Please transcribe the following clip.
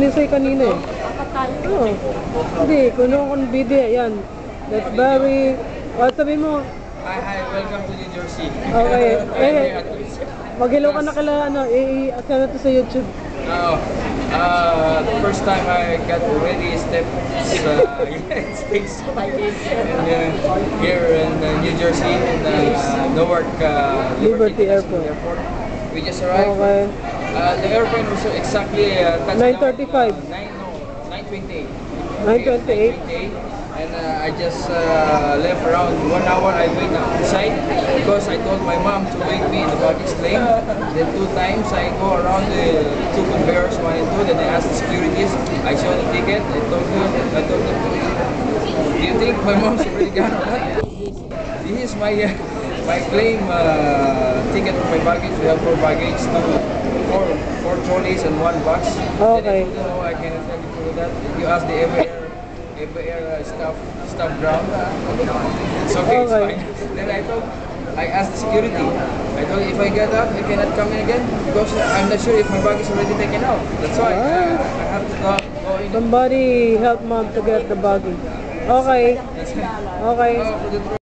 Nisay kanina eh. Oo. Hindi, kuno akong video, yan. That's very... sabi mo. Hi, welcome to New Jersey. Okay. Mag-hello ka na kala, i-ask na to sa YouTube. The first time I got already stepped United States and here in New Jersey in Newark Liberty Airport. We just arrived. Okay. The airplane was exactly 9:35. 9:28. 9:28. And I just left around 1 hour. I wait outside because I told my mom to wait me in the baggage claim. Then 2 times I go around the 2 conveyors, 1 and 2. Then I asked the securities. I showed the ticket. I told them, do you think my mom's already gone or not? This is my claim ticket for my baggage. We have 4 baggage, 4 trolleys and 1 box. Okay. Then I told them, no, I cannot tell you for that. You ask the Air staff ground. It's okay, it's fine. Then I asked the security. I told if I get up, I cannot come in again because I'm not sure if my bag is already taken out. That's why I have to go in. Somebody help mom to get the baggage. Okay. Okay.